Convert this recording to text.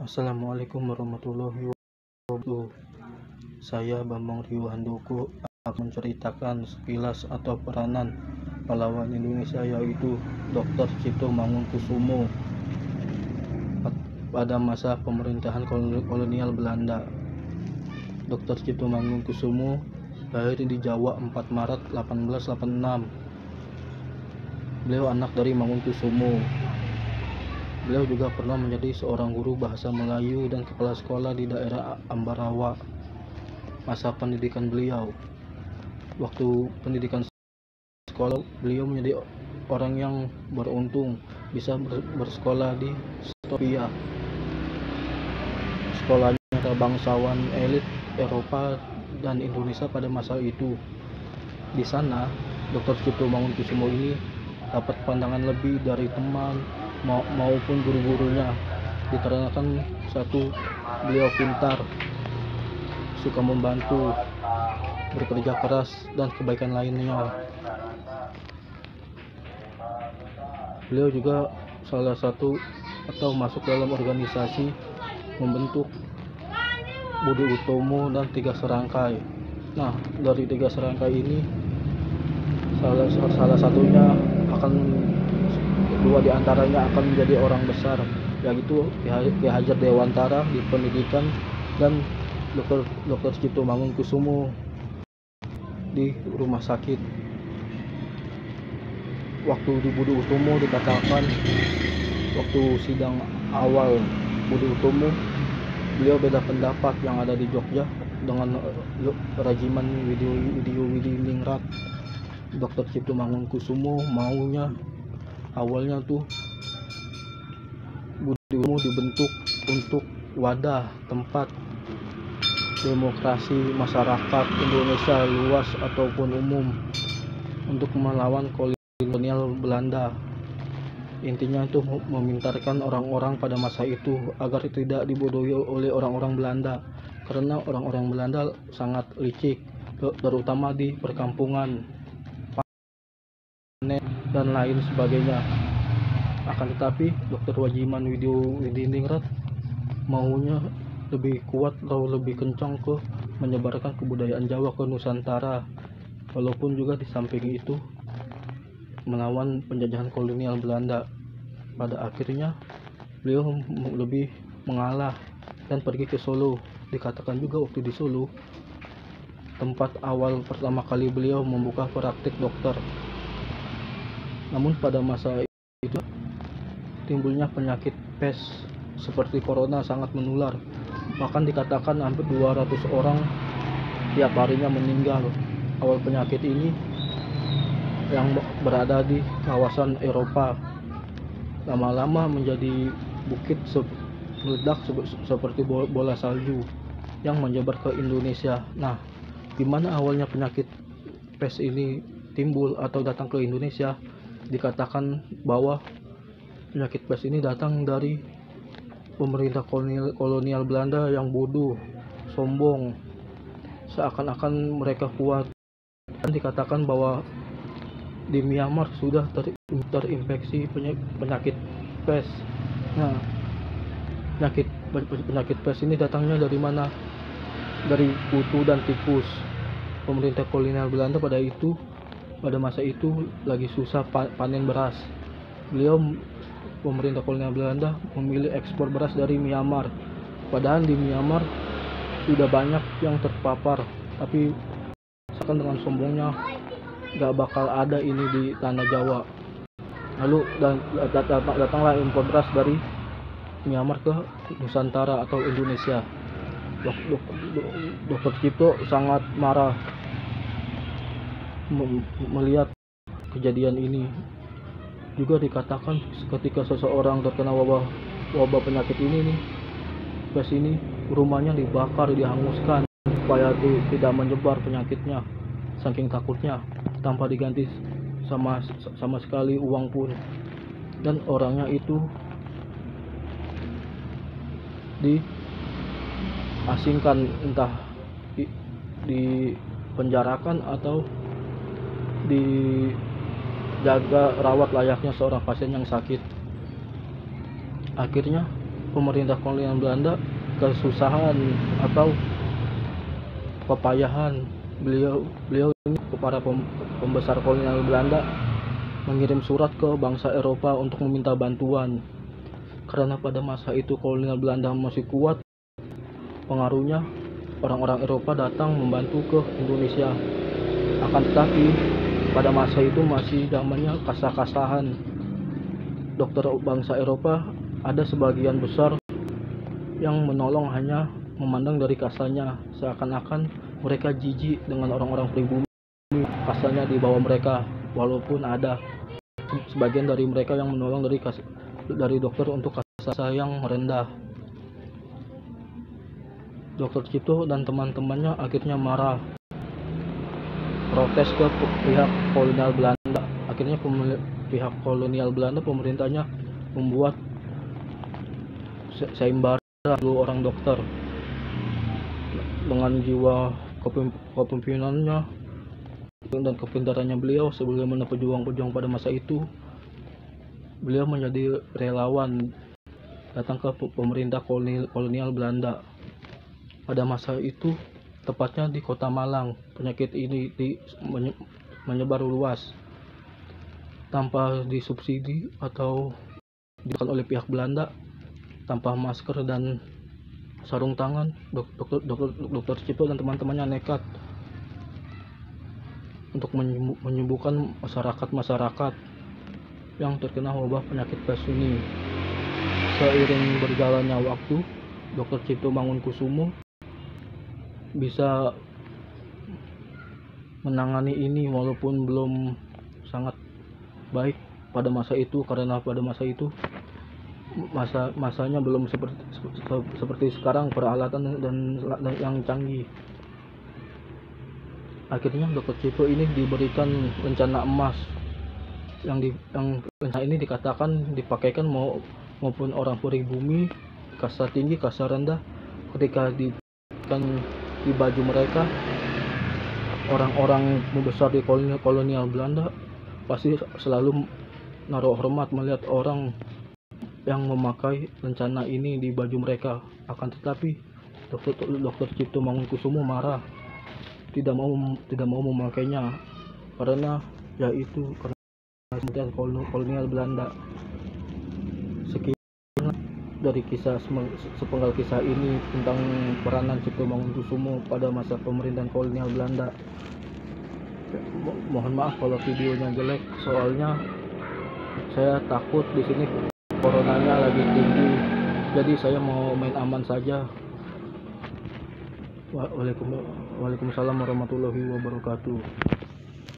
Assalamualaikum warahmatullahi wabarakatuh. Saya Bambang Rio Handoko akan menceritakan sekilas atau peranan pahlawan Indonesia, yaitu Dr. Cipto Mangunkusumo pada masa pemerintahan kolonial Belanda. Dr. Cipto Mangunkusumo lahir di Jawa 4 Maret 1886. Beliau anak dari Mangunkusumo. Beliau juga pernah menjadi seorang guru bahasa Melayu dan kepala sekolah di daerah Ambarawa. Masa pendidikan beliau, waktu pendidikan sekolah, beliau menjadi orang yang beruntung bisa bersekolah di Stovia. Sekolahnya bangsawan elit Eropa dan Indonesia pada masa itu. Di sana, Dr. Cipto Mangunkusumo ini dapat pandangan lebih dari teman maupun guru-gurunya, dikarenakan satu, beliau pintar, suka membantu, bekerja keras, dan kebaikan lainnya. Beliau juga salah satu atau masuk dalam organisasi membentuk Budi Utomo dan 3 serangkai. Nah, dari 3 serangkai ini salah satunya akan, 2 diantaranya akan menjadi orang besar, yaitu Ki Hajar Dewantara di pendidikan dan Dr. Cipto Mangunkusumo di rumah sakit. Waktu di Budi Utomo dikatakan, waktu sidang awal Budi Utomo, beliau beda pendapat yang ada di Jogja dengan Regimen Widiningrat. Dr. Cipto Mangunkusumo maunya awalnya tuh Budi Utomo dibentuk untuk wadah tempat demokrasi masyarakat Indonesia luas ataupun umum untuk melawan kolonial Belanda. Intinya itu memintarkan orang-orang pada masa itu agar tidak dibodohi oleh orang-orang Belanda, karena orang-orang Belanda sangat licik, terutama di perkampungan, panen, dan lain sebagainya. Akan tetapi Dr. Regimen Widiningrat maunya lebih kuat atau lebih kencang ke menyebarkan kebudayaan Jawa ke Nusantara, walaupun juga di samping itu melawan penjajahan kolonial Belanda. Pada akhirnya beliau lebih mengalah dan pergi ke Solo. Dikatakan juga waktu di Solo tempat awal pertama kali beliau membuka praktik dokter. Namun pada masa itu timbulnya penyakit pes seperti corona sangat menular. Bahkan dikatakan hampir 200 orang tiap harinya meninggal. Awal penyakit ini yang berada di kawasan Eropa, lama-lama menjadi bukit meledak seperti bola salju yang menyebar ke Indonesia. Nah, di mana awalnya penyakit pes ini timbul atau datang ke Indonesia? Dikatakan bahwa penyakit pes ini datang dari pemerintah kolonial Belanda yang bodoh, sombong, seakan-akan mereka kuat. Dan dikatakan bahwa di Myanmar sudah terinfeksi penyakit pes. Nah, penyakit pes ini datangnya dari mana? Dari kutu dan tikus. Pemerintah kolonial Belanda pada masa itu lagi susah panen beras. Pemerintah kolonial Belanda memilih ekspor beras dari Myanmar. Padahal di Myanmar sudah banyak yang terpapar, tapi seakan dengan sombongnya gak bakal ada ini di tanah Jawa. Lalu datanglah impor beras dari Myanmar ke Nusantara atau Indonesia. Dr. Cipto sangat marah melihat kejadian ini. Juga dikatakan ketika seseorang terkena wabah penyakit ini pes ini, rumahnya dibakar, dihanguskan supaya tidak menyebar penyakitnya, saking takutnya, tanpa diganti sama sekali uang pun. Dan orangnya itu diasingkan, entah di penjarakan atau dijaga rawat layaknya seorang pasien yang sakit. Akhirnya pemerintah kolonial Belanda kesusahan atau kepayahan. Beliau ini para pembesar kolonial Belanda mengirim surat ke bangsa Eropa untuk meminta bantuan. Karena pada masa itu kolonial Belanda masih kuat pengaruhnya, orang-orang Eropa datang membantu ke Indonesia. Akan tetapi pada masa itu masih zamannya kasah-kasahan. Dokter bangsa Eropa ada sebagian besar yang menolong hanya memandang dari kasarnya, seakan-akan mereka jijik dengan orang-orang pribumi, kasarnya di bawah mereka. Walaupun ada sebagian dari mereka yang menolong dari dokter untuk kasar yang merendah. Dokter Cipto dan teman-temannya akhirnya marah, protes ke pihak kolonial Belanda. Akhirnya pihak kolonial Belanda, pemerintahnya membuat sayembara 2 orang dokter. Dengan jiwa kepemimpinannya dan kepintarannya beliau sebagaimana pejuang-pejuang pada masa itu, beliau menjadi relawan datang ke pemerintah kolonial Belanda. Pada masa itu, tepatnya di Kota Malang, penyakit ini menyebar luas tanpa disubsidi atau diberikan oleh pihak Belanda. Tanpa masker dan sarung tangan, dokter Cipto dan teman-temannya nekat untuk menyembuhkan masyarakat yang terkena wabah penyakit pes ini. Seiring berjalannya waktu, Dr. Cipto Mangunkusumo bisa menangani ini walaupun belum sangat baik pada masa itu, karena pada masa itu masanya belum seperti sekarang, peralatan dan yang canggih. Akhirnya Dr. Cipto ini diberikan rencana emas yang rencana ini dikatakan dipakaikan maupun orang pribumi, kasta tinggi, kasta rendah. Ketika di baju mereka, orang-orang membesar di kolonial Belanda pasti selalu naruh hormat melihat orang yang memakai rencana ini di baju mereka. Akan tetapi Dr. Cipto Mangunkusumo marah, tidak mau memakainya karena yaitu karena kolonial Belanda. Sekian dari sepenggal kisah ini tentang peranan Cipto Mangunkusumo pada masa pemerintahan kolonial Belanda. Mohon maaf kalau videonya jelek, soalnya saya takut di sini coronanya lagi tinggi, jadi saya mau main aman saja. Waalaikumsalam warahmatullahi wabarakatuh.